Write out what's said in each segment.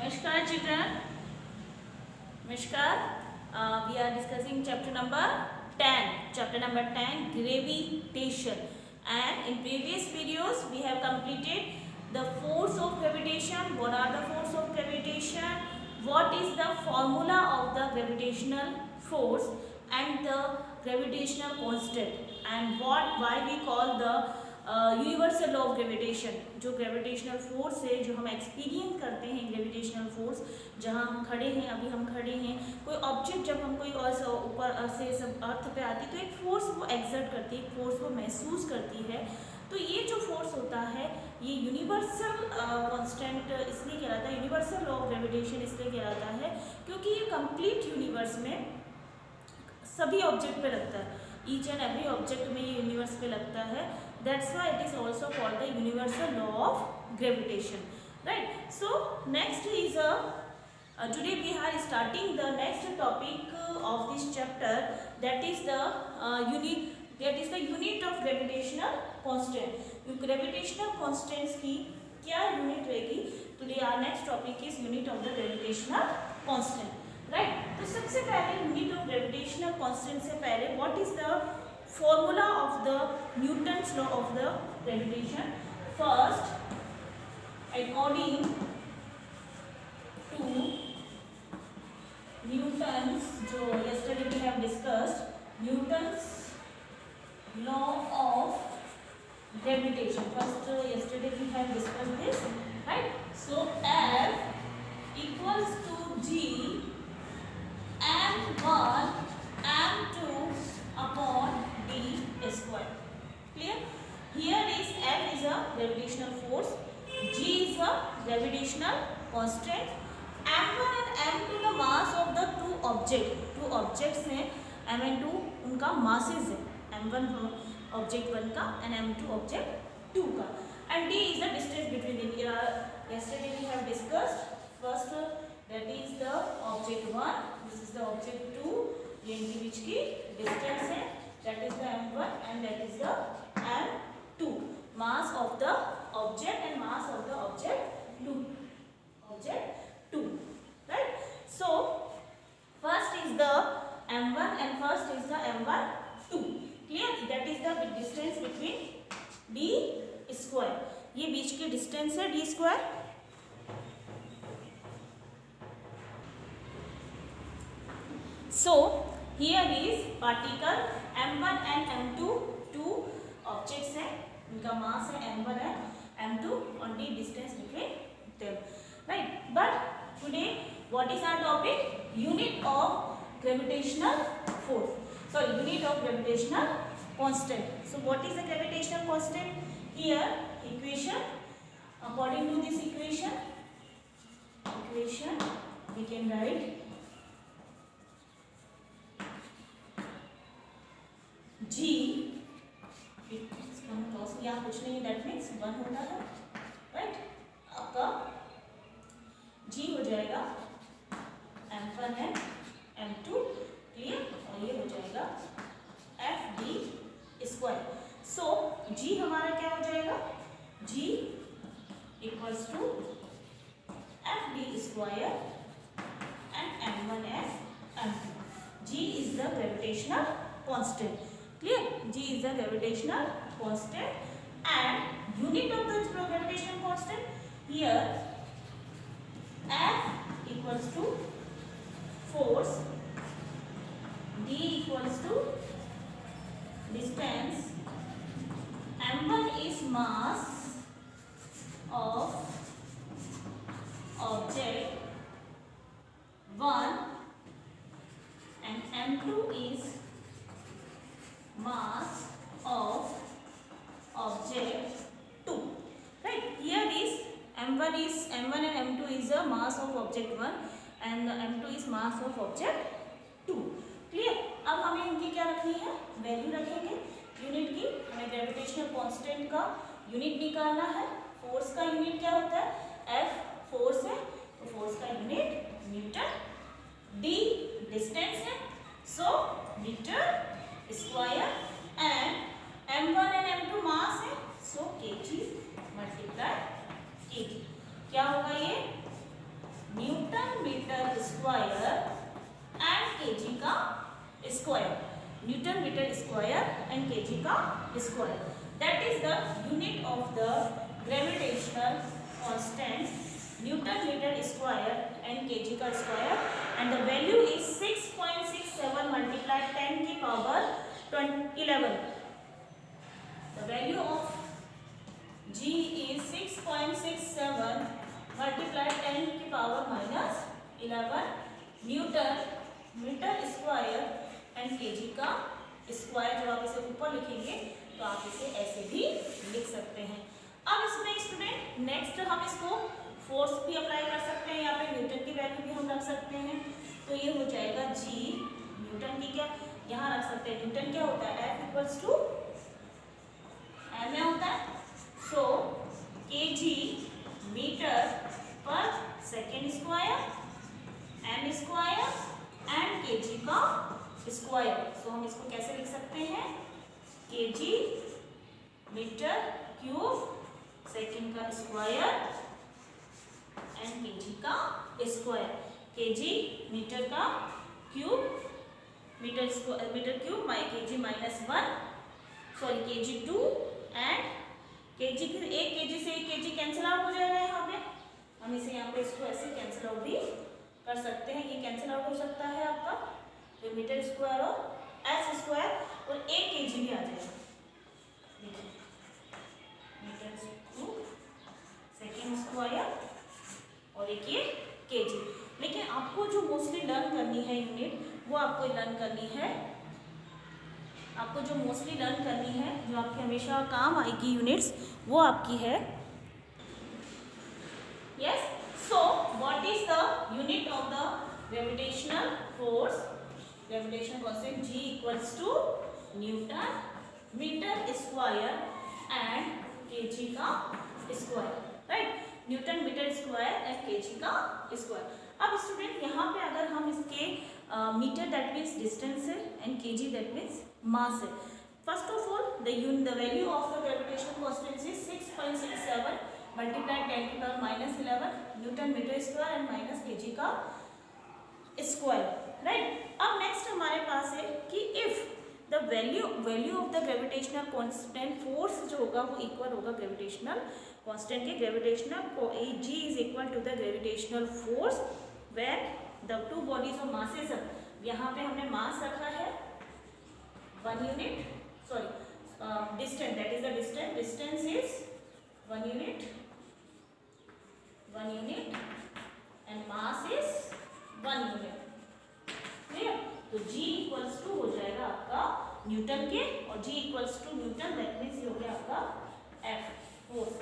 Namaskar children. Namaskar. We are discussing chapter number 10. Chapter number 10, gravitation. And in previous videos we have completed the force of gravitation. What are the force of gravitation? What is the formula of the gravitational force and the gravitational constant? And why we call the universal law of gravitation, जो gravitational force है जो हम experience करते हैं, gravitational force जहाँ हम खड़े हैं, अभी हम खड़े हैं, कोई ऑब्जेक्ट जब हम कोई ऊपर से सब अर्थ पे आती है तो एक फोर्स वो एक्सर्ट करती है, एक फोर्स वो महसूस करती है। तो ये जो फोर्स होता है ये यूनिवर्सल कांस्टेंट इसलिए कहलाता है, यूनिवर्सल लॉ ऑफ ग्रेविटेशन इसलिए कहलाता है क्योंकि ये कंप्लीट यूनिवर्स में सभी ऑब्जेक्ट पे लगता है, ईच एंड एवरी ऑब्जेक्ट में ये यूनिवर्स पे लगता है। That's why it is also called the universal law of gravitation, right? So next is today we are starting the next topic of this chapter, that is the unit of gravitational constant. Gravitational constants की क्या unit रहेगी? Today our next topic is unit of the gravitational constant, right? तो सबसे पहले unit of gravitational constant से पहले what is the formula of the Newton's law of the gravitation? First, according to Newton's, जो yesterday we have discussed, Newton's law of gravitation. First, yesterday we have discussed this, right? So F equals to G m1 m2 upon d square. Clear? Here is F is a gravitational force, G is a gravitational constant, m1 and m2 the mass of the two objects हैं, m and 2 उनका masses है, m1 object 1 का and m2 object 2 का, and d is the distance between them. Yesterday we have discussed first that is the object 1, this is the object 2, ये इनके बीच की distance है, that is the m1 and that is the m2, mass of the object and mass of the object 2, right? So first is the m1 and first is the m1 2. Clear? That is the distance between d square. ये बीच की distance है d square. So here is particle m1 and m2, two objects हैं, इनका mass है m1 and m2, only distance between them, right? But today what is our topic? Unit of gravitational force, sorry, unit of gravitational constant. So what is the gravitational constant? Here equation, according to this equation we can write G, यहाँ कुछ नहीं, that means 1 होता है, right? आपका G हो जाएगा m1 है m2, clear? और ये हो जाएगा fd square. So G हमारा क्या हो जाएगा? G equals to fd square and m1 f m2. G is the gravitational constant. Clear? G is the gravitational constant and unit of the gravitational constant, here F equals to force, D equals to distance, m1 is mass of object 1 and m2 is mass of object 2, right? Here is m1 and m2 is the mass of object 1 and m2 is mass of object 2. Clear? अब हमें इनकी क्या रखनी है? Value रखेंगे unit की, हमें gravitational constant का यूनिट निकालना है। फोर्स का यूनिट क्या होता है? F फोर्स है तो फोर्स का यूनिट न्यूटन, D डिस्टेंस है so metre square and m1 and m2 mass है सो kg मल्टीप्लाई kg, क्या होगा ये? Newton metre square and kg का square, newton metre square and kg का square, that is the unit of the gravitational constant newton metre square and kg का square, and the value is 6.67 multiply 10 की power 11. The value of G is 6.67 multiplied 10 की power minus 11 newton metre square and kg का square. जब आप इसे ऊपर लिखेंगे तो आप इसे ऐसे भी लिख सकते हैं. अब इसमें स्टूडेंट नेक्स्ट हम इसको फोर्स भी अप्लाई कर सकते हैं, यहाँ पे न्यूटन की वैल्यू भी हम रख सकते हैं. तो ये हो जाएगा G न्यूटन की, क्या यहाँ रख सकते हैं, न्यूटन क्या होता है F इक्वल्स टू एम में होता है. सो kg मीटर पर second square m square and kg का स्क्वायर. सो हम इसको कैसे लिख सकते हैं, kg मीटर क्यूब सेकेंड का स्क्वायर एंड kg का स्क्वायर. kg मीटर का cube metre cube kg -1 sorry kg 2 and kg फिर एक kg से एक kg कैंसिल आउट हो जाएगा. यहाँ पे हम इसे यहाँ पे इसको ऐसे कैंसिल आउट भी कर सकते हैं, ये कैंसिल आउट हो सकता है आपका. तो मीटर स्क्वायर और एस स्क्वायर और एक kg भी आ जाएगा. देखिए मीटर क्यूब सेकेंड स्क्वायर और एक ये kg. लेकिन आपको जो मोस्टली लर्न करनी है यूनिट, वो आपको लर्न करनी है, आपको जो मोस्टली लर्न करनी है, जो आपकी हमेशा काम आएगी यूनिट्स, वो आपकी है. Yes. So what is the unit of the gravitational force, gravitational constant G equals to newton metre square and kg का square. Right, newton metre square and kg का स्क्वायर. अब स्टूडेंट यहाँ पे अगर हम इसके मीटर दैट मीन्स डिस्टेंस है and kg that means mass है. First of all the value of the gravitational constant is 6.67 multiply 10 की power -11 newton metre square and minus kg का स्क्वायर. राइट, अब नेक्स्ट हमारे पास है कि if the value of the gravitational constant force जो होगा वो इक्वल होगा ग्रेविटेशनल कांस्टेंट के, gravitational G is equal to the gravitational force where the two bodies of masses. यहाँ पे हमने मास रखा है 1 unit, sorry distance, that is the distance is 1 unit and mass is 1 unit. Clear. तो G equals to हो जाएगा आपका Newton के, और G equals to Newton that means ये हो गया आपका F फोर्स.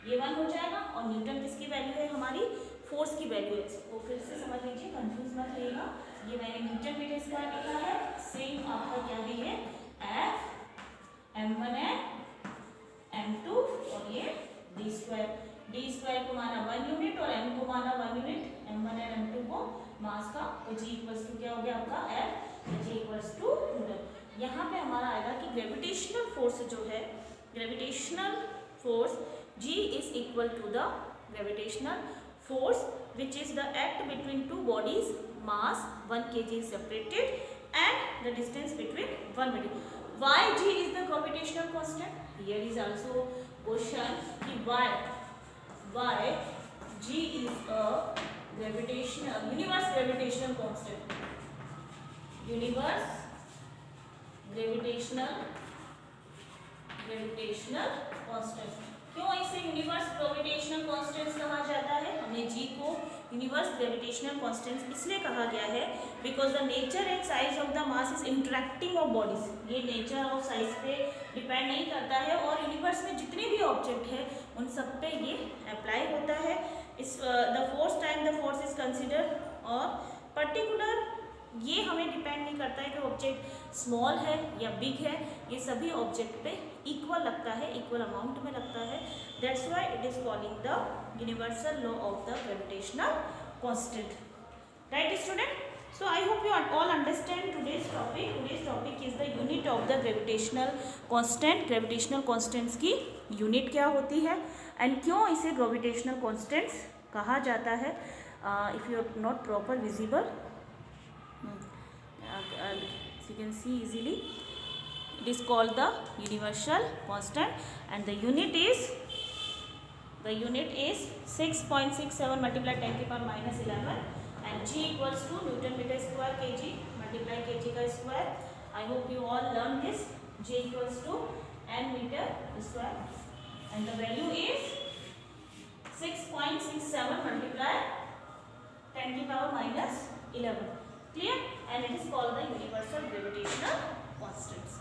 ये 1 हो जाएगा और न्यूटन किसकी वैल्यू है, हमारी फोर्स की वैल्यू है. इसको फिर से समझ लीजिए, कंफ्यूज मत रहिएगा. ये मैंने न्यूटन मीटर स्क्वायर लिखा है, सेम आपका क्या है ये F m1 है m2 और ये d स्क्वायर को माना 1 यूनिट और m को माना 1 यूनिट, m1 और m2 को मास का. तो G इक्वल्स टू क्या हो गया आपका F, G equals to Newton. यहाँ पे हमारा आएगा कि ग्रेविटेशनल फोर्स जो है, gravitational force G is equal to the gravitational force which is the act between two bodies, mass 1 kg is separated and the distance between 1 meter. Why G is the gravitational constant? Here is also question कि why G is a universe gravitational constant. Universe gravitational constant. क्यों इसे universe gravitational constants कहा जाता है? हमने G को universe gravitational constants इसलिए कहा गया है because the nature and size of the mass is interacting of bodies. ये नेचर और साइज पे डिपेंड नहीं करता है और यूनिवर्स में जितने भी ऑब्जेक्ट है उन सब पे ये अप्लाई होता है. इस द फोर्स इज कंसिडर और पर्टिकुलर, ये हमें डिपेंड नहीं करता है कि ऑब्जेक्ट स्मॉल है या बिग है, ये सभी ऑब्जेक्ट पे इक्वल लगता है, इक्वल अमाउंट में लगता है. That's why it is calling the universal law of the gravitational constant. Right student, so I hope you all understand today's topic is the unit of the gravitational constant. Gravitational constants की unit क्या होती है and क्यों इसे gravitational constants कहा जाता है? If you are not proper visible, you can see easily, it is called the universal constant, and the unit is 6.67 multiplied 10 to the power minus 11, and g equals to Newton meter square kg multiply kg का square. I hope you all learn this. G equals to n meter square, and the value is 6.67 multiply 10 to the power minus 11. Clear? And it is called the universal gravitational constants.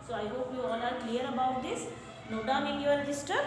So I hope you all are clear about this. Note down in your register.